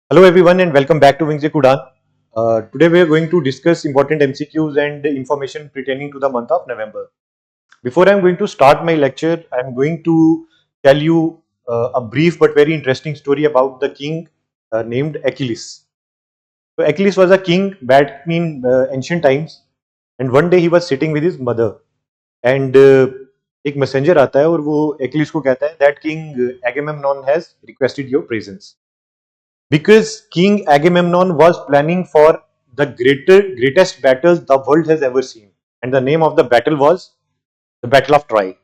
Hello everyone and welcome back to Wingzip Udan. Today we are going to discuss important MCQs and information pertaining to the month of November. Before I am going to start my lecture, I am going to tell you a brief but very interesting story about the king named Achilles. So Achilles was a king back in ancient times, and one day he was sitting with his mother, and एक messenger आता है और वो Achilles को कहता है that King Agamemnon has requested your presence. Because King Agamemnon was planning for the greatest battles the world has ever seen, and the name of the battle was the Battle of Troy.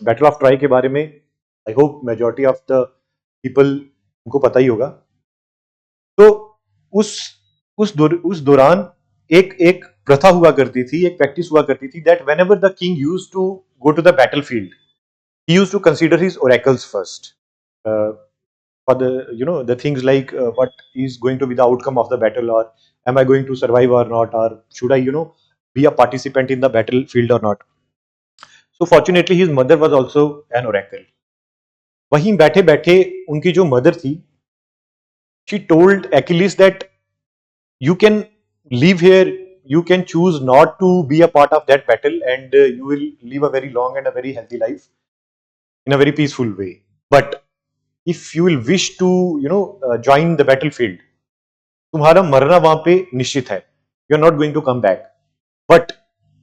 Battle of Troy के बारे में I hope majority of the people उनको पता ही होगा. तो उस उस दौरान एक एक प्रथा हुआ करती थी, एक प्रैक्टिस हुआ करती थी that whenever the king used to go to the battlefield, he used to consider his oracles first. For the things like what is going to be the outcome of the battle, or am I going to survive or not, or should I be a participant in the battlefield or not. So fortunately his mother was also an oracle. वहीं बैठे बैठे उनकी जो mother थी, she told Achilles that you can live here, you can choose not to be a part of that battle, and you will live a very long and a very healthy life in a very peaceful way. But if you will wish to join the battlefield, तुम्हारा मरना वहां पे निश्चित है. You are not going to come back. But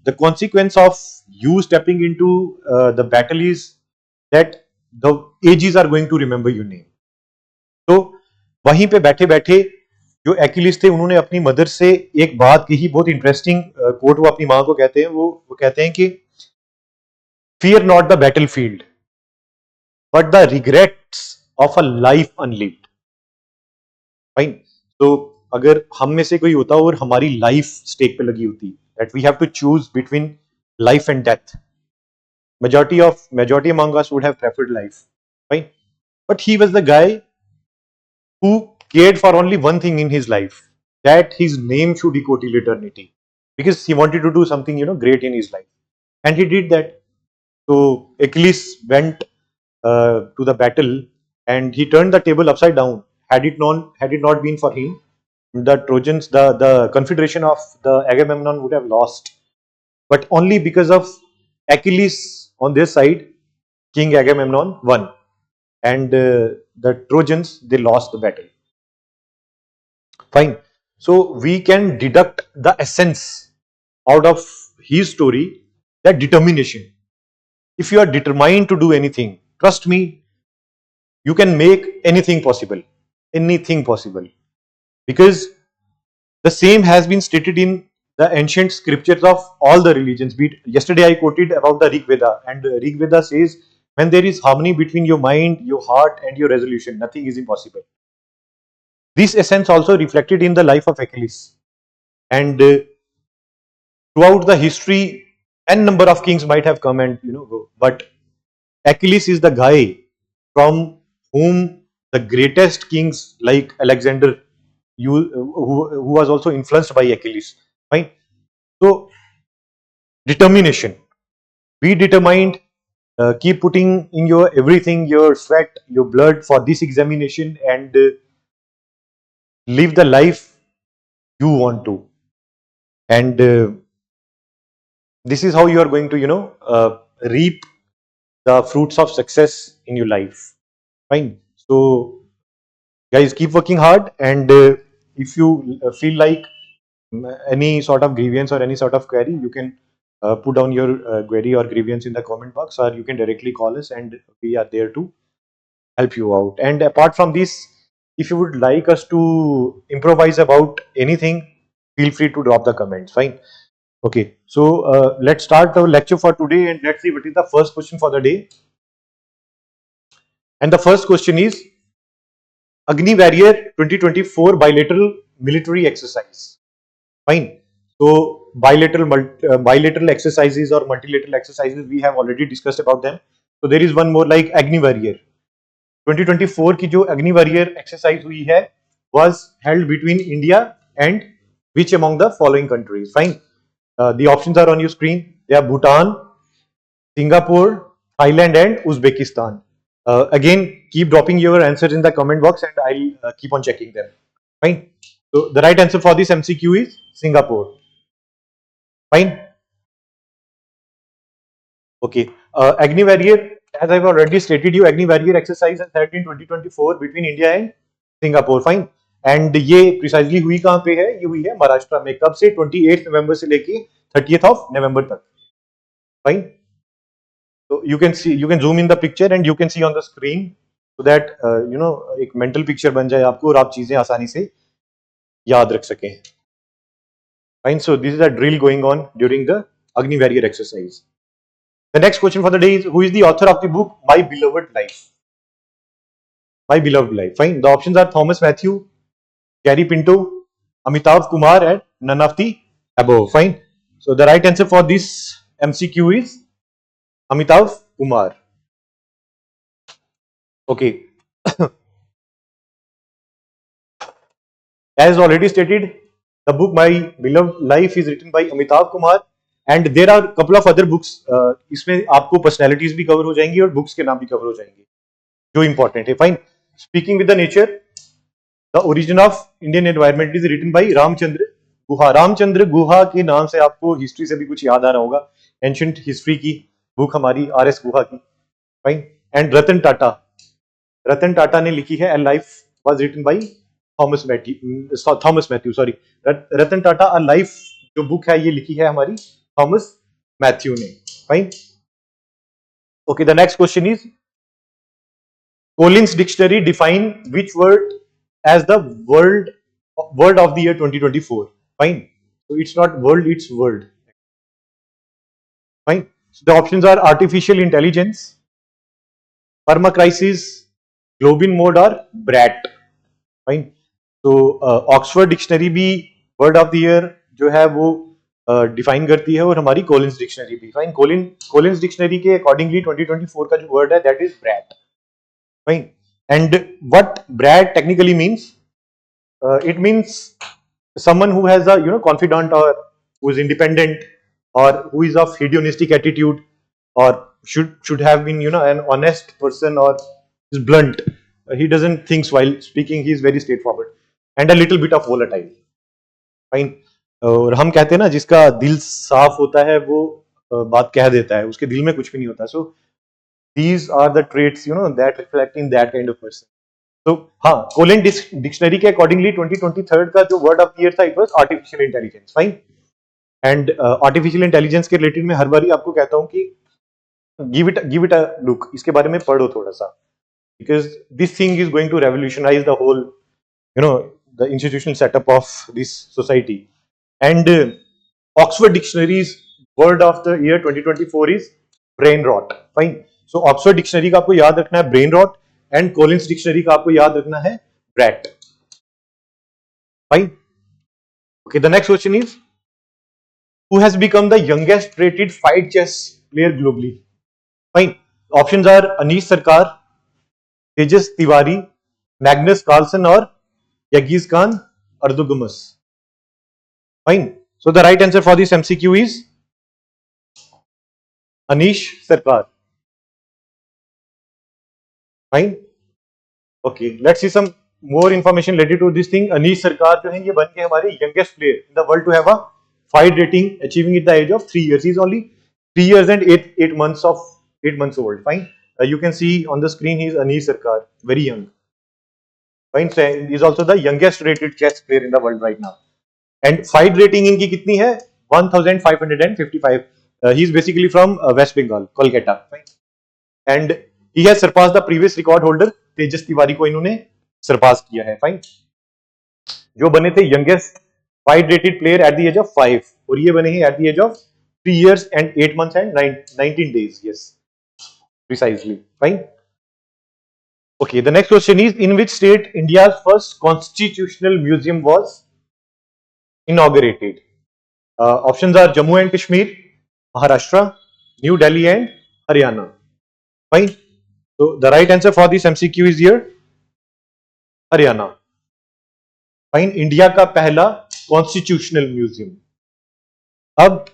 the consequence of you stepping into the battle is that the ages are going to remember your name. तो वहीं पे बैठे बैठे जो एक्यूलिस थे उन्होंने अपनी मदर से एक बात कही, बहुत इंटरेस्टिंग कोट वो अपनी माँ को कहते हैं. वो कहते हैं कि fear not the battle field but the regrets of a life unlived. Fine. तो अगर हम में से कोई होता और हमारी लाइफ स्टेक पे लगी होती, that we have to choose between life and death, majority among us would have preferred life. Fine. But he was the guy who cared for only one thing in his life, that his name should echo till eternity, because he wanted to do something great in his life, and he did that. So Achilles went to the battle and he turned the table upside down. Had it not been for him, the Trojans, the confederation of the Agamemnon would have lost. But only because of Achilles on their side, King Agamemnon won, and the Trojans, they lost the battle. Fine. So we can deduct the essence out of his story, that determination. If you are determined to do anything, trust me, you can make anything possible. Anything possible. Because the same has been stated in the ancient scriptures of all the religions. Yesterday I quoted about the Rig Veda, and Rig Veda says, when there is harmony between your mind, your heart, and your resolution, nothing is impossible. This essence also reflected in the life of Achilles. And throughout the history, n number of kings might have come and go, but Achilles is the guy from whom the greatest kings like Alexander, who was also influenced by Achilles. Fine. So determination. Be determined. Keep putting in your everything, your sweat, your blood for this examination, and live the life you want to. And this is how you are going to reap the fruits of success in your life. Fine. So guys, keep working hard, and if you feel like any sort of grievance or any sort of query, you can put down your query or grievance in the comment box, or you can directly call us and we are there to help you out. And apart from this, if you would like us to improvise about anything, feel free to drop the comments. Fine. Okay, so let's start our lecture for today, and let's see what is the first question for the day. And the first question is Agni Warrior 2024 bilateral military exercise. Fine. So bilateral exercises or multilateral exercises, we have already discussed about them. So there is one more like Agni Warrior 2024 की जो Agni Warrior exercise हुई है was held between India and which among the following countries? Fine. The options are on your screen. They are Bhutan, Singapore, Thailand, and Uzbekistan. Again, keep dropping your answers in the comment box and I'll keep on checking them. Fine. So the right answer for this MCQ is Singapore. Fine. Okay. Agni Warrior, as I've already stated you, Agni Warrior exercise is held in 2024 between India and Singapore. Fine. And ये precisely हुई कहाँ पे है? ये हुई है महाराष्ट्र में. कब से? 28 नवंबर से लेके 30th of November तक. Fine. So you can see, you can zoom in the picture and you can see on the screen so that you know एक mental picture बन जाए आपको और आप चीजें आसानी से याद रख सकें. Fine. So this is a drill going on during the Agni Warrior exercise. The next question for the day is, who is the author of the book My Beloved Life? My Beloved Life. Fine. The options are Thomas Matthew, Gary Pinto, Amitabh Kumar, and none of the above. Fine. So the right answer for this MCQ is Amitabh Kumar. Okay. As already stated, the book My Beloved Life is written by Amitabh Kumar and there are couple of other books. इसमें आपको personalities भी cover हो जाएंगी और books के नाम भी cover हो जाएंगे जो important है. Fine. Speaking with the nature, the origin of Indian environment is written by Ramachandra Guha. Ramachandra Guha के नाम से आपको हिस्ट्री से भी कुछ याद आ रहा होगा. एंशियंट हिस्ट्री की बुक हमारी RS गुहा की. फाइन. एंड रतन टाटा, रतन टाटा ने लिखी है a life was written by Thomas Mathew sorry. Ratan Tata a life जो बुक है ये लिखी है हमारी थॉमस मैथ्यू ने. Fine. Okay. The next question is Collins Dictionary define which word as the word of the year 2024. Fine. So it's not world, it's word. Fine. So the options are artificial intelligence, permacrisis, Globin mode or BRAT. Fine. So Oxford Dictionary भी word of the year जो है वो define करती है और हमारी Collins Dictionary भी. Fine. Collins Dictionary के अकॉर्डिंगली 2024 का जो वर्ड है that is BRAT. Fine. And what BRAT technically means? It means someone who has a confident or who is independent or who is of hedonistic attitude or should have been an honest person or is blunt. He doesn't think while speaking. He is very straightforward and a little bit of volatile. Fine. और हम कहते हैं ना जिसका दिल साफ होता है वो बात कह देता है, उसके दिल में कुछ भी नहीं होता. So these are the traits that reflect in that kind of person. So हाँ, Collins Dictionary के accordingly 2023 का जो word of the year था it was artificial intelligence. Fine. And artificial intelligence के related में हर बारी आपको कहता हूँ कि give it a look. इसके बारे में पढ़ो थोड़ा सा because this thing is going to revolutionize the whole the institutional setup of this society. And Oxford Dictionary's word of the year 2024 is brain rot. Fine. So Oxford Dictionary का आपको याद रखना है brain rot and Collins Dictionary का आपको याद रखना है BRAT. Fine. Okay, the next question is who has become the youngest rated fight chess player globally? Fine. Options are Anish Sarkar, Tejas Tiwari, Magnus Carlsen or Yagiz Khan Ardugumus. Fine. So the right answer for this MCQ is Anish Sarkar. Fine. Okay, let's see some more information related to this thing. Anish Sarkar जो है ये बन के हमारे youngest player in the world to have a fight rating achieving at the age of 3 years. He is only 3 years and 8 months old. Fine. You can see on the screen he is Anish Sarkar, very young. Fine. So he is also the youngest rated chess player in the world right now. And fight rating इनकी कितनी है? 1555. He is basically from West Bengal, Kolkata. Fine. And he has surpassed the previous record holder तेजस तिवारी को इन्होंने सरपास किया है. Fine. जो बने थे youngest FIDE rated player at the age of 5 और ये बने हैं at the age of 3 years and 8 months and 19 days. Yes, precisely. Fine. Okay, the next question is in which state India's first constitutional museum was inaugurated? Options are Jammu and Kashmir, Maharashtra, New Delhi and Haryana. Fine. So the right answer for this MCQ is here Haryana. Fine. India का पहला constitutional museum. अब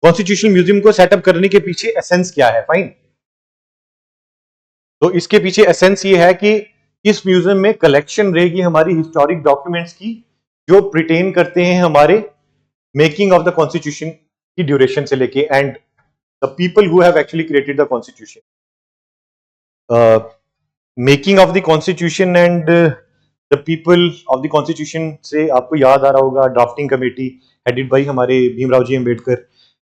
constitutional museum को setup करने के पीछे essence क्या है? Fine. तो इसके पीछे एसेंस ये है कि इस म्यूजियम में कलेक्शन रहेगी हमारी हिस्टोरिक डॉक्यूमेंट्स की, जो प्रिटेन करते हैं हमारे मेकिंग ऑफ द कॉन्स्टिट्यूशन की ड्यूरेशन से लेके and the people who have actually created the constitution, making of the constitution and the people of the constitution से आपको याद आ रहा होगा ड्राफ्टिंग कमेटी हेडेड बाई हमारे भीमराव जी अम्बेडकर,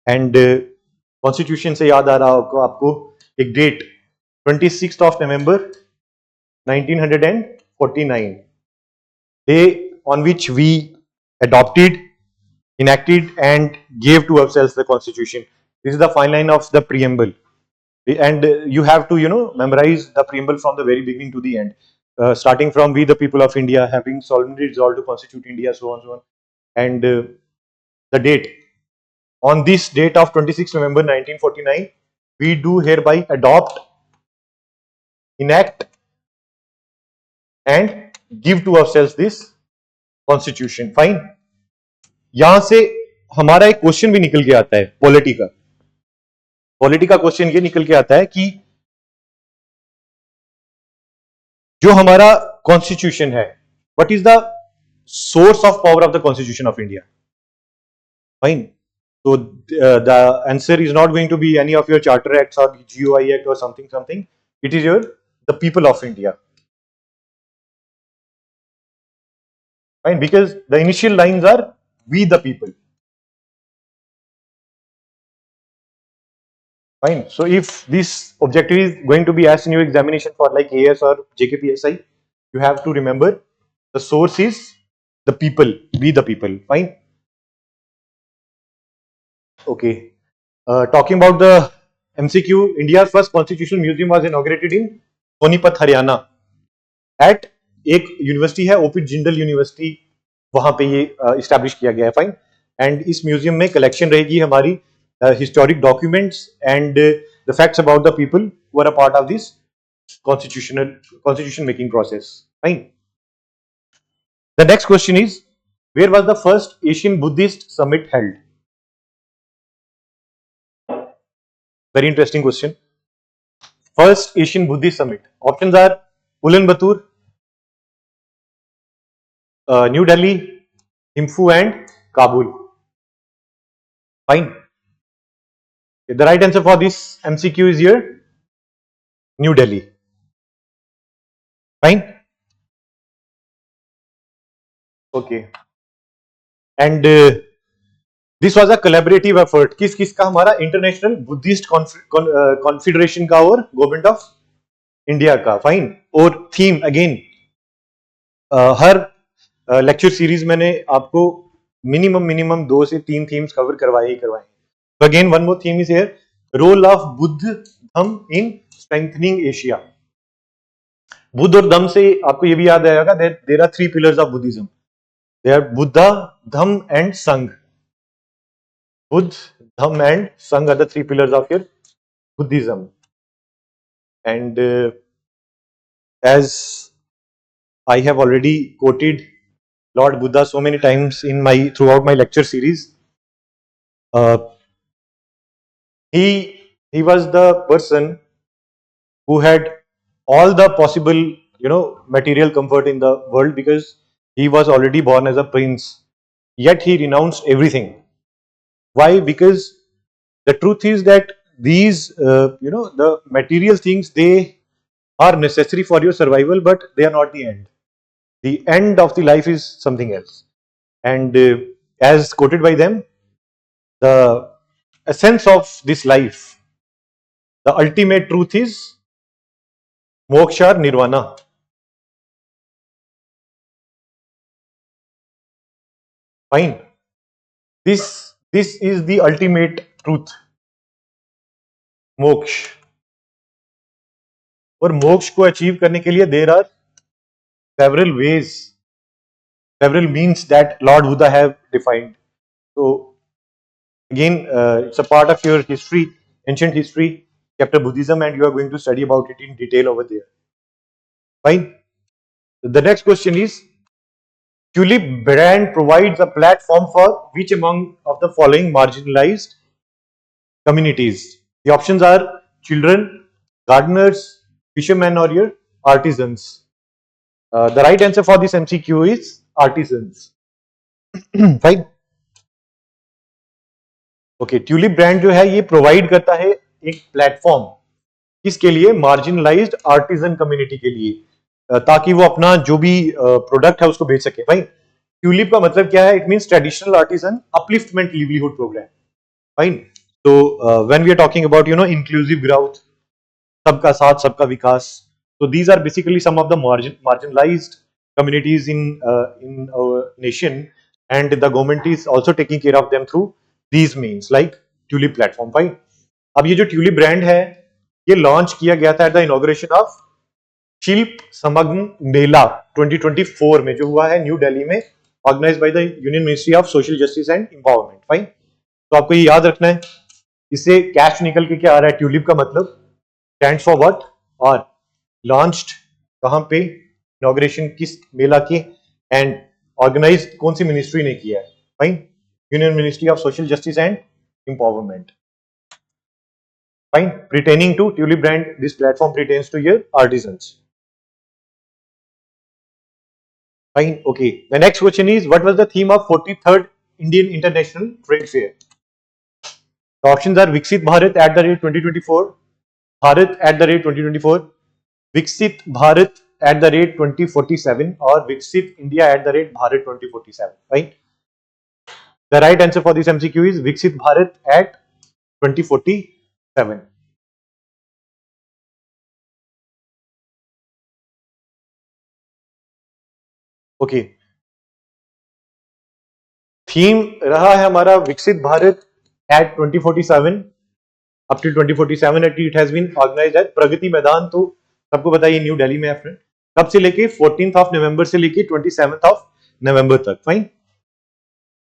एंड कॉन्स्टिट्यूशन से याद आ रहा होगा आपको एक date 26th of November 1949, day on which we adopted, enacted and gave to ourselves the constitution. This is the fine line of the preamble, and you have to memorize the preamble from the very beginning to the end, starting from we the people of India having solemnly resolved to constitute India, so on so on, and the date. On this date of 26 November 1949, we do hereby adopt, enact and give to ourselves this constitution. Fine. यहां से हमारा एक question भी निकल के आता है polity का। पॉलिटी का क्वेश्चन ये निकल के आता है कि जो हमारा कॉन्स्टिट्यूशन है, what is the source of power of the constitution of India? Fine. So the answer is not going to be any of your charter acts or GOI act or something. It is the people of India. Fine, because the initial lines are we the people. Fine. So if this objective is going to be asked in your examination for like AS or JKPSI, you have to remember the source is the people, we the people. Fine. Okay. Talking about the MCQ, India's first constitutional museum was inaugurated in Sonipat, Haryana. At एक university है OP Jindal university, वहां पे ये establish किया गया है. Fine. And इस museum में कलेक्शन रहेगी हमारी historic documents and the facts about the people who are a part of this constitution making process. Fine. The next question is, where was the first Asian Buddhist summit held? Very interesting question. First Asian Buddhist summit. Options are Ulaanbaatar, New Delhi, Thimphu and Kabul. Fine. The right answer for this MCQ is here, New Delhi. Fine. Okay. And this was a collaborative effort. किस किस का? हमारा international Buddhist confederation का और government of India का. Fine. और theme again, हर lecture series मैंने आपको मिनिमम 2 से 3 थीम्स कवर करवाए ही करवाए. तो again one more theme is here, role of Buddha Dhamma in strengthening Asia. Buddha और धम से आपको ये भी याद आएगा, there are 3 pillars of Buddhism. They are Buddha, Dham and Sangh. Buddha, Dham and Sangh are the 3 pillars of your Buddhism. And as I have already quoted Lord Buddha so many times in throughout my lecture series, he was the person who had all the possible material comfort in the world, because he was already born as a prince, yet he renounced everything. Why? Because the truth is that these the material things, they are necessary for your survival, but they are not the end. The end of the life is something else. And as quoted by them, the essence of this life, the ultimate truth is moksha or nirvana. Fine. This is the ultimate truth, मोक्ष. और मोक्ष को achieve करने के लिए there are several ways, several means that Lord Buddha have defined. So again, it's a part of your history, ancient history, chapter Buddhism, and you are going to study about it in detail over there. Fine. The next question is, Tulip brand provides a platform for which among of the following marginalized communities? The options are children, gardeners, fishermen or your artisans? The right answer for this MCQ is artisans. Fine. Okay, tulip brand जो है ये provide करता है एक platform किसके लिए? Marginalised artesian community के लिए, ताकि वो अपना जो भी प्रोडक्ट है उसको बेच सके. भाई ट्यूलिप का मतलब क्या है? It means traditional artisan upliftment livelihood programme. Fine. तो when we are talking about inclusive growth, सबका साथ सबका विकास, so these are basically some of the marginalized communities in our nation, and the government is also taking care of them through these means like tulip platform. Fine. अब ये जो tulip brand है ये launch किया गया था at the inauguration of शिल्प समग्न मेला 2024 में, जो हुआ है न्यू दिल्ली में, organised by the union ministry of social justice and empowerment. Fine. तो आपको ये याद रखना है. इससे कैश निकल के क्या आ रहा है? ट्यूलिप का मतलब स्टैंड्स फॉर व्हाट? और लॉन्च्ड कहां पे? इनॉग्रेशन किस मेला की? एंड ऑर्गेनाइज कौन सी मिनिस्ट्री ने किया है? Fine. Union ministry of social justice and empowerment. Fine. Pertaining to tulip brand, this platform pertains to your artisans. Fine. Okay. The next question is, what was the theme of 43rd Indian International Trade Fair? The options are Viksit Bharat at the rate 2024, Bharat at the rate 2024, Viksit Bharat at the rate 2047, or Viksit India at the rate Bharat 2047. Right? The right answer for this MCQ is Viksit Bharat at 2047. Okay. Theme रहा है हमारा Viksit Bharat at 2047. Up till 2047 it has been organised at Pragati Maidan. तो सबको पता है ये new Delhi में है फ्रेंड. कब से लेके 14th ऑफ नवंबर से लेके 27th ऑफ नवंबर तक. Fine.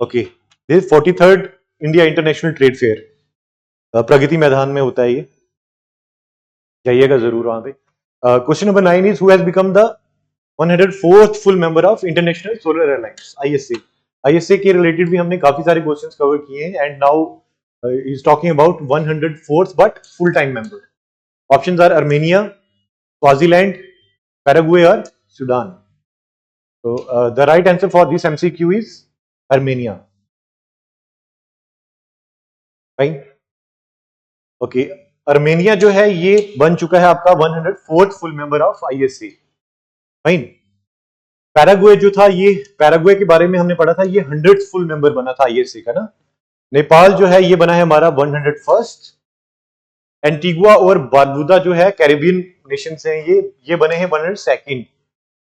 Okay. This 43rd India international trade fair Pragati Maidan में होता है. ये जाइएगा जरूर वहां पे. Question number 9 is, who has become the 104th full member of international solar alliance ISA. ISA के रिलेटेड भी हमने काफी सारे क्वेश्चंस कवर किए हैं, and now is talking about 104th but full time member. Options are Armenia, Swaziland, Paraguay और Sudan. तो the right answer for this MCQ is Armenia. Fine. Okay. Armenia जो है ये बन चुका है आपका 104th full member of ISA. Fine. Paraguay जो था, ये पैराग्वे के बारे में हमने पढ़ा था, ये 100th फुल मेंबर बना था ISA का ना. नेपाल जो है ये बना है हमारा 101st. एंटीगुआ और बारबुदा जो है कैरेबियन नेशन से हैं, ये बने हैं 102nd.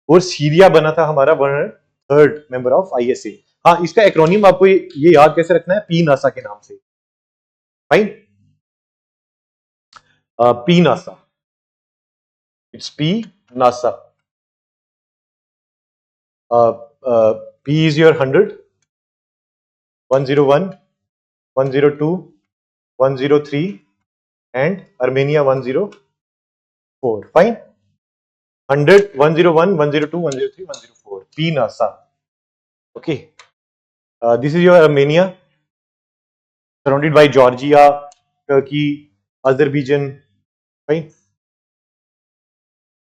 और सीरिया बना था हमारा 103rd मेंबर ऑफ ISA. हाँ, इसका एक्रोनिम आपको ये याद कैसे रखना है? पी नासा के नाम से. Fine. P NASA. It's P NASA. P is your 100, 101, 102, 103, and Armenia 104. Fine. 100, 101, 102, 103, 104. P NASA. Okay. This is your Armenia, surrounded by Georgia, Turkey, Azerbaijan. Fine.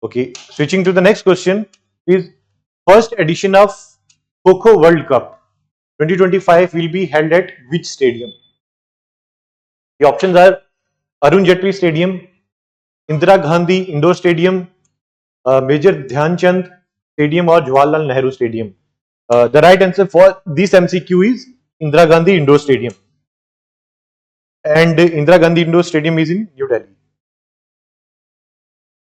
Okay. Switching to the next question is, first edition of Kho World Cup 2025 will be held at which stadium? The options are Arun Jaitley Stadium, Indira Gandhi Indoor Stadium, Major Dhyanchand Stadium, or Jawaharlal Nehru Stadium. The right answer for this MCQ is Indira Gandhi Indoor Stadium. And Indira Gandhi Indoor Stadium is in New Delhi.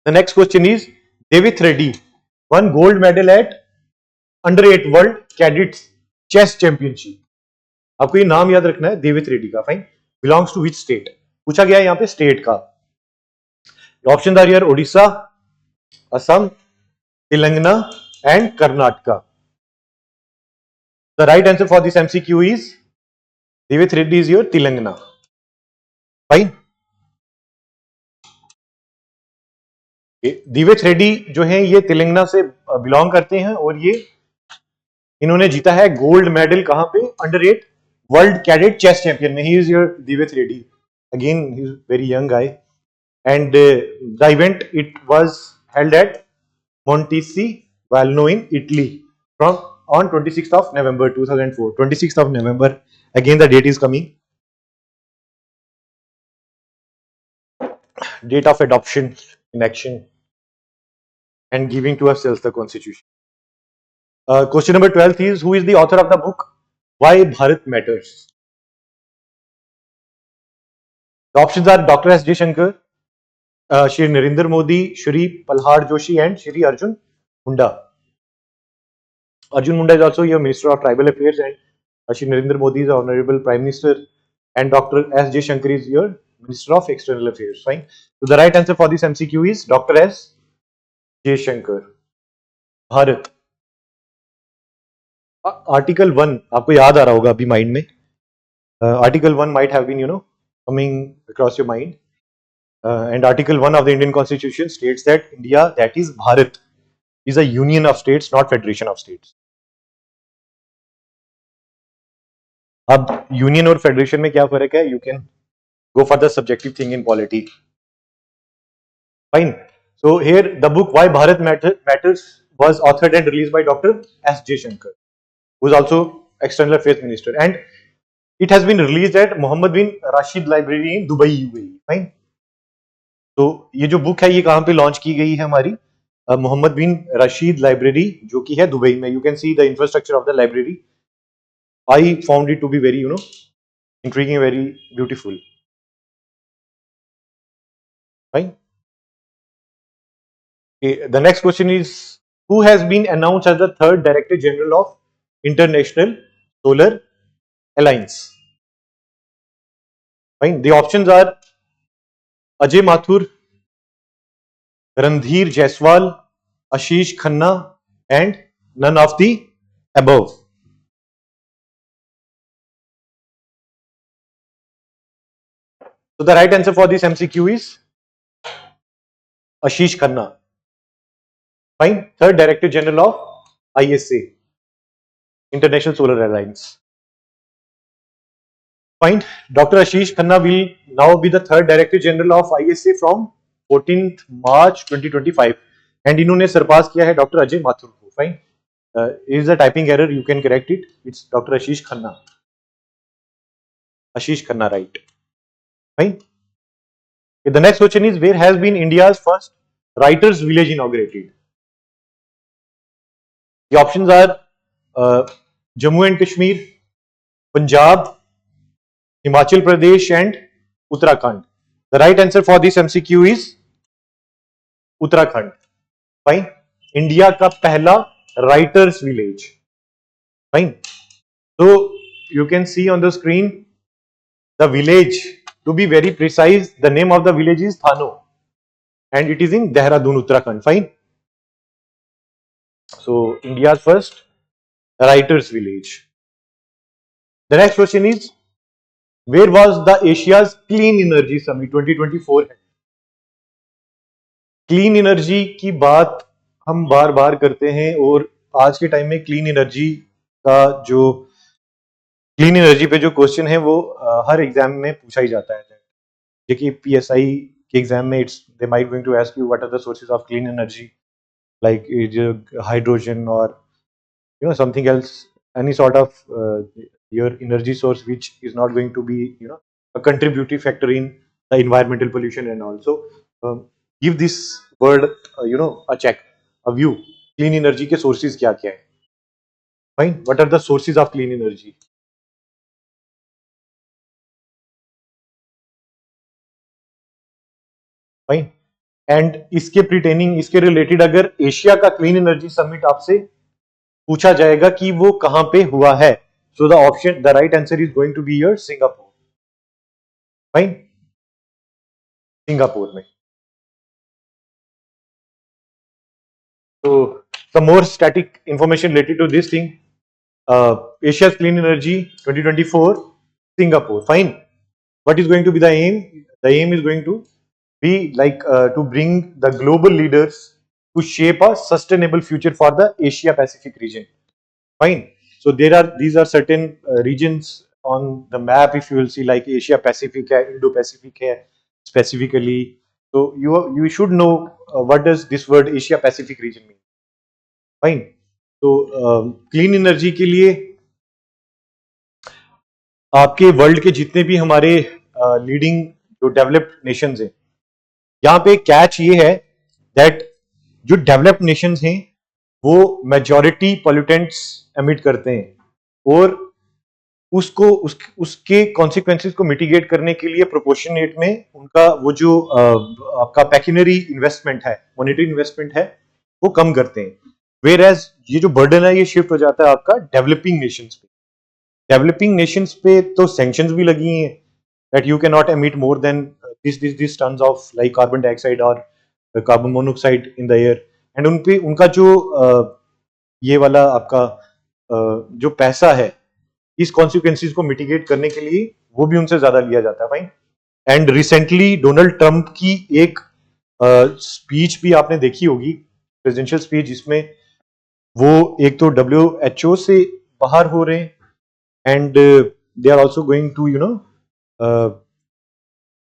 The next question is, Devith Reddy won gold medal at Under-8 World Cadets Chess Championship. आपको ये नाम याद रखना है, देवित रेड्डी का. Fine. Belongs to which state? पूछा गया है यहाँ पे स्टेट का. Option are here: Odisha, Assam, Telangana and Karnataka. The right answer for this MCQ is Devit Reddy is your Telangana. Fine. Devit Reddy जो है ये तेलंगाना से बिलोंग करते हैं, और ये इन्होंने जीता है गोल्ड मेडल कहां पे? Under-8 world cadet chess champion में. ही इज योर देवित Reddy. Again he is very young guy. and the event, it was held at Montisi Valno in Italy from on 26th of November 2004. 26th of November, again the date is coming. Date of adoption in action and giving to ourselves the constitution. Question number 12 is, who is the author of the book Why Bharat Matters? The options are Dr. S. J. Shankar, Shri Narendra Modi, Shri Palhad Joshi, and Shri Arjun Munda. Arjun Munda is also your Minister of Tribal Affairs, and Shri Narendra Modi is Honorable Prime Minister, and Dr. S. J. Shankar is your Minister of External Affairs. Fine. So the right answer for this MCQ is Dr. S. J. Shankar. Bharat. Article 1 आपको याद आ रहा होगा अभी mind में. Article 1 might have been, coming across your mind. And Article 1 of the Indian Constitution states that India, that is Bharat, is a union of states, not federation of states. अब union और federation में क्या फर्क है? You can go for the subjective thing in polity. Fine. So here the book Why Bharat Matters was authored and released by Dr. S. J. Shankar, who is also External Affairs Minister, and it has been released at Mohammed bin Rashid Library in Dubai, UAE. Fine. तो ये जो book है ये कहाँ पे launch की गई है हमारी? मोहम्मद बिन रशीद लाइब्रेरी, जो कि है दुबई में. You can see the infrastructure of the library. I found it to be very, intriguing, very beautiful. Fine. Okay, the next question is, who has been announced as the third Director General of International Solar Alliance? Fine. The options are Ajay Mathur, Randhir Jaiswal, Ashish Khanna, and none of the above. So the right answer for this MCQ is Ashish Khanna. Fine. Third Director General of ISA, International Solar Alliance. Fine. Dr. Ashish Khanna will now be the third Director General of ISA from 14th March 2025, and इन्होंने सरपास किया है Dr. Ajay Mathur को. Fine. Is a typing error, you can correct it. It's Dr. Ashish Khanna. Ashish Khanna, right? Fine. Okay, the next question is, where has been India's first writers' village inaugurated? The options are Jammu and Kashmir, Punjab, Himachal Pradesh, and Uttarakhand. The right answer for this MCQ is Uttarakhand. Fine. India का पहला writers' village. Fine. So you can see on the screen the village. To be very precise, the name of the village is Thano, and it is in Dehradun, Uttarakhand. Fine. So India's first writers' village. The next question is, where was the Asia's Clean Energy Summit 2024? Clean energy की बात हम बार बार करते हैं, और आज के time में clean energy का जो क्लीन एनर्जी पे जो क्वेश्चन है वो हर एग्जाम में पूछा ही जाता है. देखिए पीएसआई के एग्जाम में it's they might going to ask you what are the sources of clean energy, like hydrogen और something else, any sort of your energy source which is not going to be a contributing factor in the environmental pollution and all. So give this word a check, a view. Clean energy के sources क्या क्या है? Fine. What are the sources of clean energy? Fine. And इसके pertaining, इसके related अगर Asia का clean energy summit आपसे पूछा जाएगा कि वो कहां पे हुआ है, so the right answer is going to be your Singapore. Fine. Singapore में. So some more static information related to this thing. Asia's Clean Energy 2024, Singapore. Fine. What is going to be the aim? The aim is going to be like to bring the global leaders to shape a sustainable future for the Asia Pacific region. Fine. So these are certain regions on the map. If you will see, like Asia Pacific है, Indo Pacific है specifically. So you should know what does this word Asia Pacific region mean. Fine. तो clean energy के लिए आपके world के जितने भी हमारे लीडिंग जो डेवलप्ड नेशंस हैं, यहाँ पे कैच ये है दैट जो डेवलप्ड नेशंस हैं वो मेजॉरिटी पॉल्यूटेंट्स एमिट करते हैं और उसके कॉन्सिक्वेंसेस को मिटिगेट करने के लिए प्रोपोर्शनेट में उनका वो जो आपका पैकिनरी इन्वेस्टमेंट है, मॉनेटरी इन्वेस्टमेंट है, वो कम करते हैं. वेयर एज ये जो बर्डन है ये शिफ्ट हो जाता है आपका डेवलपिंग नेशंस पे. डेवलपिंग नेशंस पे तो सैंक्शंस भी लगी हैं that you can not emit more than this tons of like carbon dioxide और carbon monoxide in the air. And उन पे उनका जो ये वाला आपका जो पैसा है इस कॉन्सिक्वेंसेस को मिटिगेट करने के लिए वो भी उनसे ज्यादा लिया जाता है. Fine. And recently Donald Trump की एक स्पीच भी आपने देखी होगी, प्रेसिडेंशियल स्पीच, जिसमें वो एक तो WHO से बाहर हो रहे हैं and they are also going to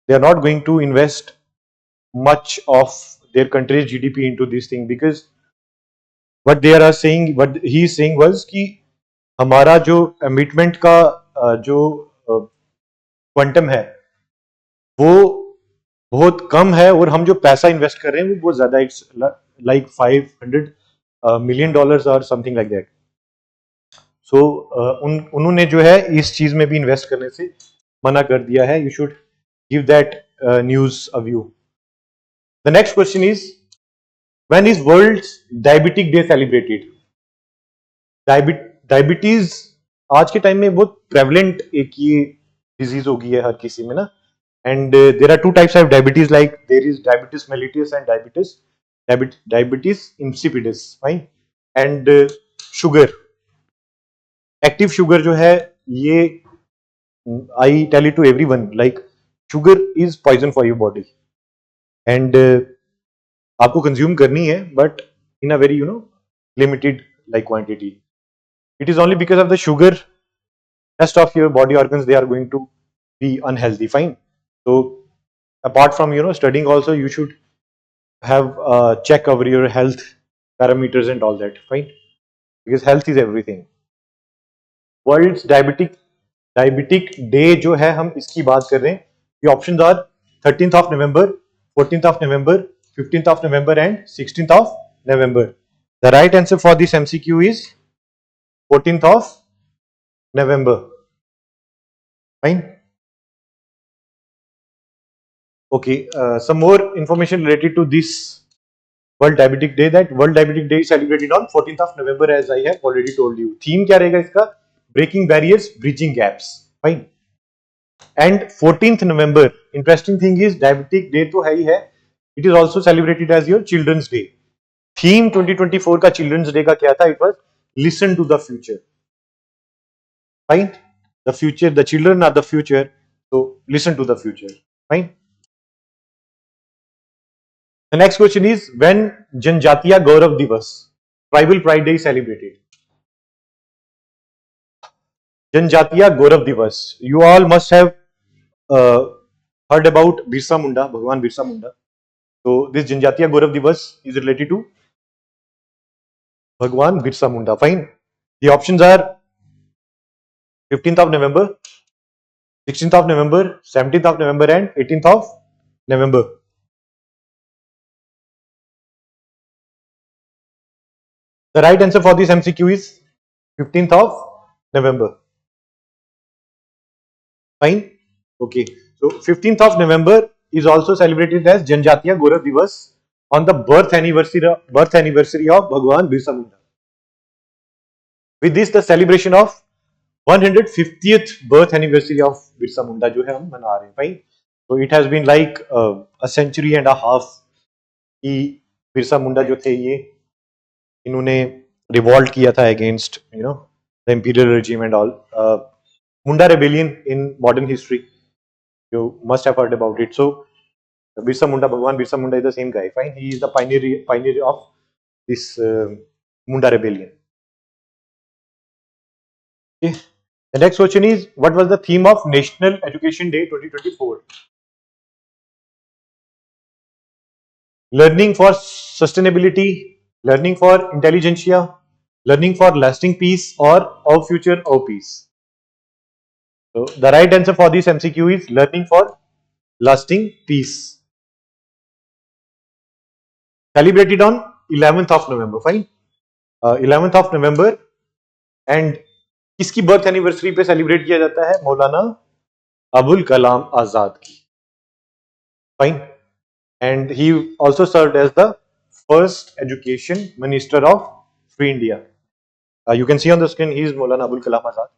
they are not going to invest much of their country's GDP into this thing because what he is saying was कि हमारा जो एमिटमेंट का जो क्वांटम है वो बहुत कम है और हम जो पैसा इन्वेस्ट कर रहे हैं वो बहुत ज्यादा, इट्स लाइक $500 million और समथिंग लाइक दैट. सो उन्होंने जो है इस चीज में भी इन्वेस्ट करने से मना कर दिया है. You should give that news a view. The next question is when is world diabetic day celebrated. Diabetes आज के टाइम में बहुत प्रेवलेंट एक ये डिजीज हो गई है हर किसी में ना. And there are two types of diabetes, like there is diabetes mellitus and diabetes insipidus. Fine. And sugar, active sugar जो है ये I tell it to everyone, like sugar is poison for your body and आपको consume करनी है but in a very limited like quantity. It is only because of the sugar, rest of your body organs, they are going to be unhealthy. Fine. So apart from studying also, you should have check over your health parameters and all that. Fine. Because health is everything. World's diabetic day जो है हम इसकी बात कर रहे हैं. The options are 13th of November, 14th of November, 15th of November and 16th of November. The right answer for this MCQ is 14th of November. Fine. Okay, some more information related to this World Diabetic Day. That World Diabetic Day is celebrated on 14th of November, as I have already told you. Theme क्या रहेगा इसका? Breaking barriers, bridging gaps. Fine. And 14th November, interesting thing is Diabetic Day तो है ही है. It is also celebrated as your Children's Day. Theme 2024 का Children's Day का क्या था? It was listen to the future. Fine. The future, the children are the future, so listen to the future. Fine. The next question is when Janjatiya Gaurav Divas, Tribal Pride Day, is celebrated. Janjatiya Gaurav Divas. You all must have heard about Birsa Munda, Bhagwan Birsa Munda. So this Janjatiya Gaurav Divas is related to Bhagwan Birsa Munda. Fine. The options are 15th of November, 16th of November, 17th of November and 18th of November. The right answer for this MCQ is 15th of November. Fine. Okay. So 15th of November is also celebrated as Janjatiya Gaurav Divas on the birth anniversary of Bhagwan Birsa Munda. With this, the celebration of 150th birth anniversary of Birsa Munda जो है हम मना रहे हैं. Fine. So it has been like a century and a half कि बिरसा मुंडा जो थे ये इन्होंने रिवॉल्ट किया था against the imperial regime and all. Munda rebellion in modern history, you must have heard about it. So Birsa Munda, Bhagwan Birsa Munda is the same guy. Fine. He is the pioneer of this Munda rebellion. Okay. The next question is, what was the theme of National Education Day 2024? learning for sustainability, learning for intelligentsia, learning for lasting peace, or of future of peace. So the right answer for this MCQ is learning for lasting peace. Celebrated on 11th of November. Fine. 11th of November. And किसकी birth anniversary पे celebrate किया जाता है? मौलाना अबुल कलाम आजाद की. Fine. And he also served as the first education minister of Free India. You can see on the screen, he is Maulana Abul Kalam Azad.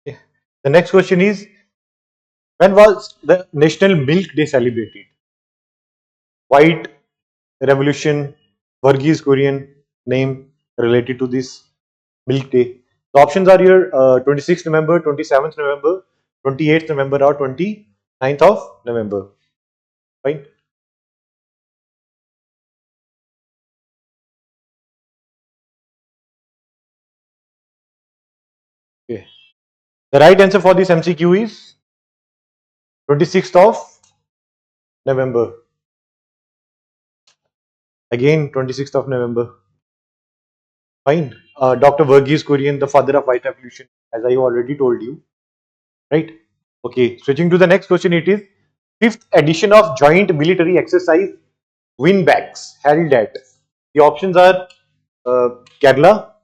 Okay. The next question is, when was the National Milk Day celebrated? White Revolution, Varghese Kurian name related to this Milk Day. The options are here: 26th November, 27th November, 28th November, or 29th of November. Fine. Okay. The right answer for this MCQ is 26th of November. Again, 26th of November. Fine. Dr. Verghese Kurian, the father of white revolution, as I already told you. Right? Okay. Switching to the next question, it is fifth edition of joint military exercise Winbacks held at. The options are Kerala,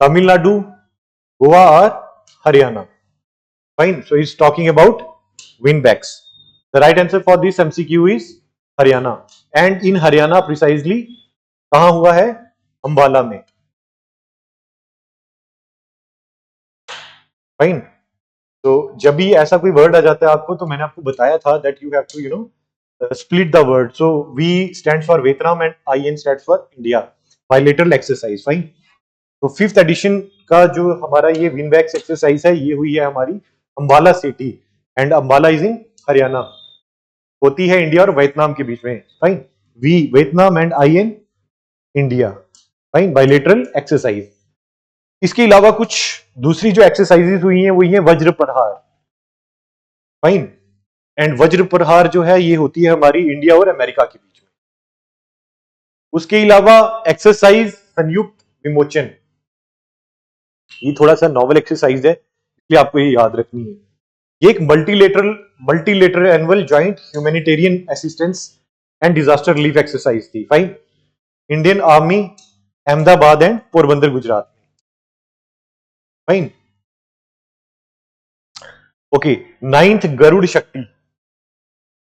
Tamil Nadu, Goa, or Haryana. Fine. So he's talking about Winbacks. The right answer for this MCQ is Haryana. And in Haryana precisely, कहाँ हुआ है? अंबाला में. Fine. तो जब भी ऐसा कोई word आ जाता है आपको, तो मैंने आपको बताया था that you have to split the word. So V stands for Vietnam and IN stands for India. Bilateral exercise. Fine. तो फिफ्थ एडिशन का जो हमारा ये विनबैक्स एक्सरसाइज है, ये हुई है हमारी Ambala city, and Ambala is in Haryana. होती है इंडिया और वियतनाम के बीच में. Fine. We Vietnam and IN India. Fine. Bilateral exercise. इसके अलावा कुछ दूसरी जो एक्सरसाइजेस हुई हैं वो ये वज्र प्रहार. फाइन. एंड वज्र प्रहार जो है ये होती है हमारी इंडिया और अमेरिका के बीच में. उसके अलावा एक्सरसाइज संयुक्त विमोचन, ये थोड़ा सा नॉवल एक्सरसाइज है, इसलिए आपको ये याद रखनी है. ये एक multilateral annual joint humanitarian assistance and disaster relief exercise थी. Fine. Indian army, Ahmedabad and Porbandar, Gujarat में. फाइन. ओके. नाइन्थ गरुड़ शक्ति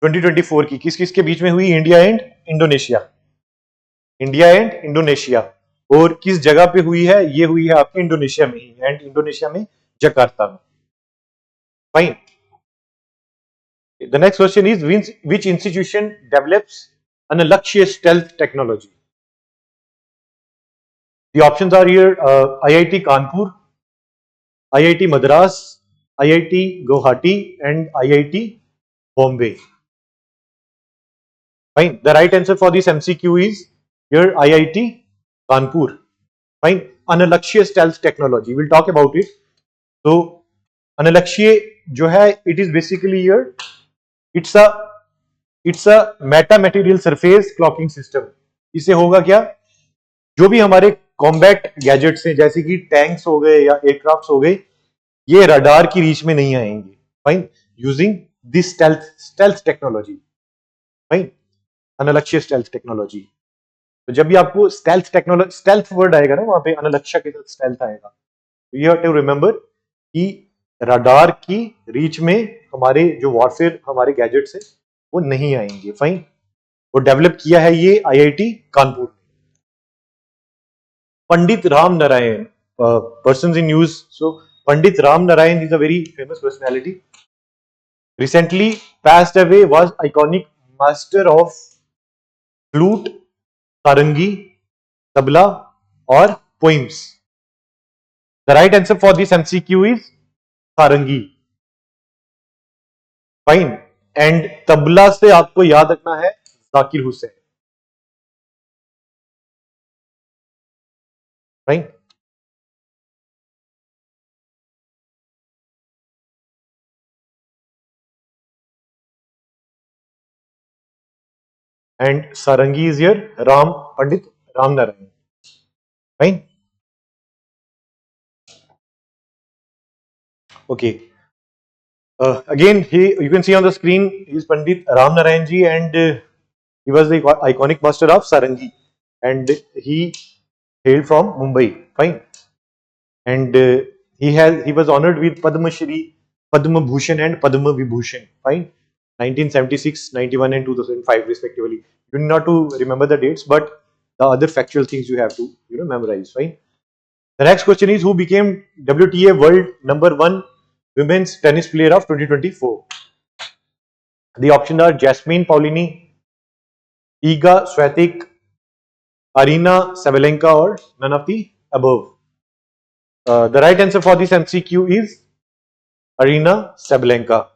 2024 की किस किस के बीच में हुई? India and Indonesia. India and Indonesia. और किस जगह पे हुई है? ये हुई है आपके इंडोनेशिया में ही, एंड इंडोनेशिया में जकार्ता में. Fine. The next question is which institution develops Anulakshya stealth technology? The options are here: IIT Kanpur, IIT Madras, IIT Guwahati, and IIT Bombay. Fine. The right answer for this MCQ is here IIT Kanpur. Fine. Anulakshya stealth technology. We'll talk about it. So Anulakshya जो है, it is basically here, it's a meta material surface clocking system. इससे होगा क्या? जो भी हमारे combat gadgets हैं, जैसे कि टैंक्स हो गए या एयरक्राफ्ट हो गए, ये रडार की रीच में नहीं आएंगे. Fine. Using this stealth technology. Fine. Anlakshya stealth technology. तो जब भी आपको स्टेल्थ टेक्नोलॉजी, स्टेल्थ वर्ड आएगा ना, वहां पे अनलक्ष्य के साथ स्टेल्थ आएगा. यू हैव टू रिमेंबर कि रडार की रीच में हमारे जो वॉरफेयर हमारे गैजेट्स हैं वो नहीं आएंगे. फाइन. वो डेवलप किया है ये IIT Kanpur. Pandit Ram Narayan, persons in news. So Pandit Ram Narayan is a very famous personality. Recently passed away, was iconic master of flute, sarangi, tabla, or poems. The right answer for this MCQ is sarangi. Fine. And tabla से आपको याद रखना है Zakir Hussain. Fine. and Sarangi is here, Pandit Ram Narayan. Fine. Okay. Again, you can see on the screen, he is Pandit Ram Narayan ji, and he was the iconic master of Sarangi, and he hailed from Mumbai. Fine. And he was honored with Padma Shri, Padma Bhushan, and Padma Vibhushan. Fine. 1976, 91, and 2005 respectively. You need not to remember the dates, but the other factual things you have to memorize. Fine. The next question is, who became WTA World #1 Women's Tennis Player of 2024? The options are Jasmine Paolini, Iga Swiatek, Arina Sabalenka, or none of the above. The right answer for this MCQ is Arina Sabalenka.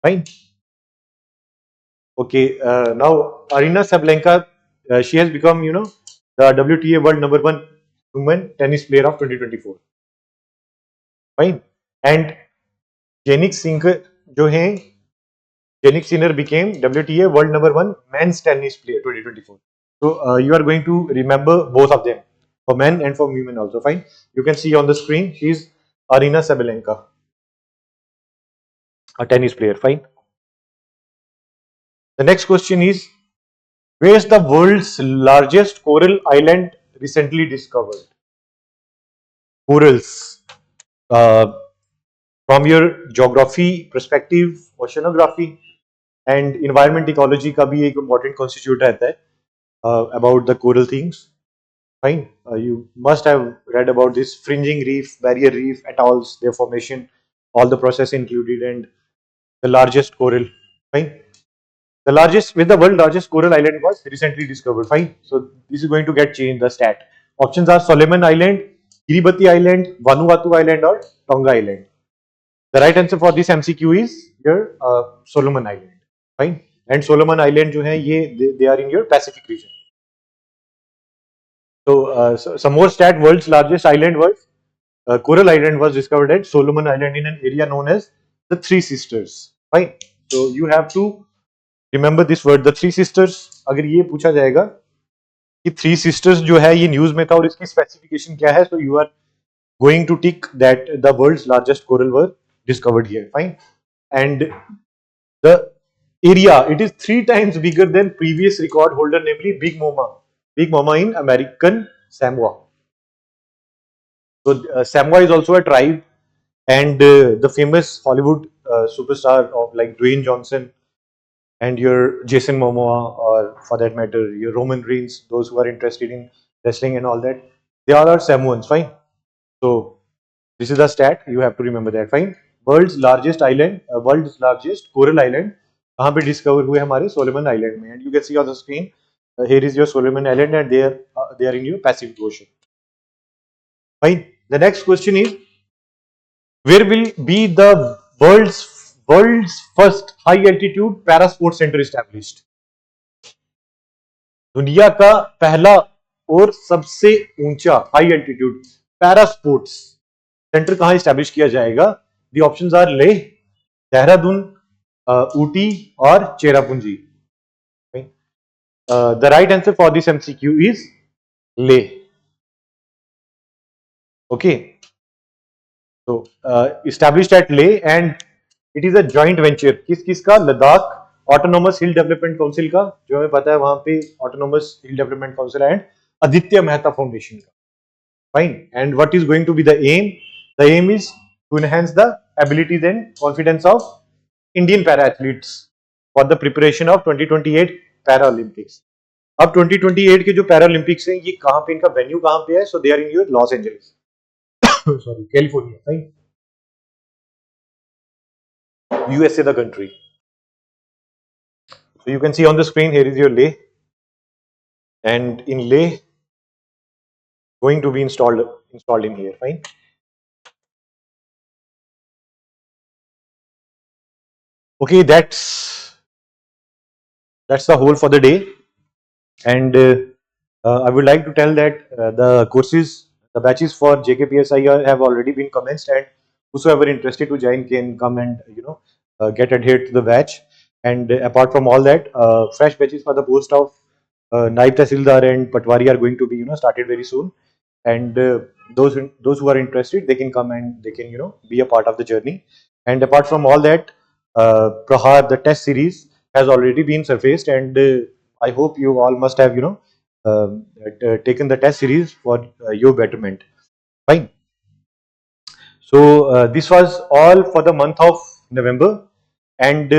Fine. Okay. Now Arina Sabalenka, she has become the WTA World #1 Women Tennis Player of 2024. Fine. And Jannik Sinner जो हैं, Jannik Sinner became WTA World #1 Men's Tennis Player 2024. So you are going to remember both of them, for men and for women also. Fine. You can see on the screen, she is Arina Sabalenka, a tennis player. Fine. The next question is, where is the world's largest coral island recently discovered? Corals. Uh, from your geography perspective, oceanography and environment ecology का भी एक important constitute रहता है about the coral things. Fine. You must have read about this fringing reef, barrier reef, atolls, their formation, all the process included, and the largest coral. Fine. The world largest coral island was recently discovered. Fine. So this is going to get changed, the stat. Options are Solomon Island, Kiribati Island, Vanuatu Island, or Tonga Island. The right answer for this MCQ is your Solomon Island. Fine. And Solomon Island जो है ये they are in your Pacific region. So some more stat. World's largest island was Coral Island was discovered at Solomon Island in an area known as the Three Sisters. Fine. So you have to remember this word, the Three Sisters. अगर ये पूछा जाएगा कि Three Sisters जो है ये news में था और इसकी स्पेसिफिकेशन क्या है, so you are going to tick that the world's largest coral were discovered here. Fine. And the area, it is 3 times bigger than previous record holder, namely Big Mama in American Samoa. So Samoa is also a tribe, and the famous Hollywood superstar of like Dwayne Johnson and your Jason Momoa, or for that matter your Roman Reigns, those who are interested in wrestling and all that, they all are Samoans. Fine. So this is the stat, you have to remember that. Fine. World's largest coral island कहाँ पे discover हुए हमारे Solomon Island में, and you can see on the screen here is your Solomon Island, and they are in your Pacific Ocean. Fine. The next question is, where will be the world's first high altitude para sports center established? दुनिया का पहला और सबसे ऊंचा high altitude para sports centre कहां establish किया जाएगा? The options are Leh, Dehradun, Ooty और Cherrapunji. The right answer for this MCQ is Leh. Okay. So established at Leh, and it is a joint venture. किसका? Ladakh autonomous hill development council का, जो हमें पता है वहां पे autonomous hill development council, and Aditya Mehta foundation का. Fine. And what is going to be the aim? The aim is to enhance the abilities and confidence of Indian para athletes for the preparation of 2028 para Olympics. अब 2028 के जो para Olympics हैं, ये कहां पे, इनका venue कहां पे है? So they are in your Los Angeles, sorry, California. Fine. USA the country. So you can see on the screen, here is your Leh, and in Leh going to be installed in here. Fine. Okay, that's the whole for the day, and I would like to tell that the batches for JKPSI have already been commenced, and whosoever interested to join can come and get adhered to the batch. And apart from all that, fresh batches for the post of Naib Tahsildar and Patwari are going to be started very soon. And those who are interested, they can come and they can be a part of the journey. And apart from all that, Prahar, the test series has already been surfaced, and I hope you all must have taken the test series for your betterment. Fine. So this was all for the month of November, and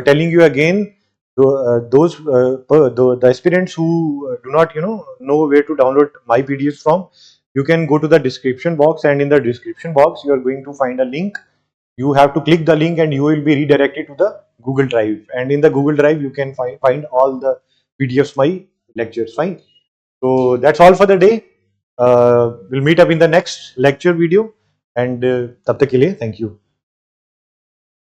telling you again, the aspirants who do not know where to download my PDFs from, you can go to the description box, and in the description box you are going to find a link. You have to click the link, and you will be redirected to the Google Drive. And in the Google Drive, you can find all the PDFs my lectures. Fine. So that's all for the day. We'll meet up in the next lecture video. And तब तक के लिए thank you.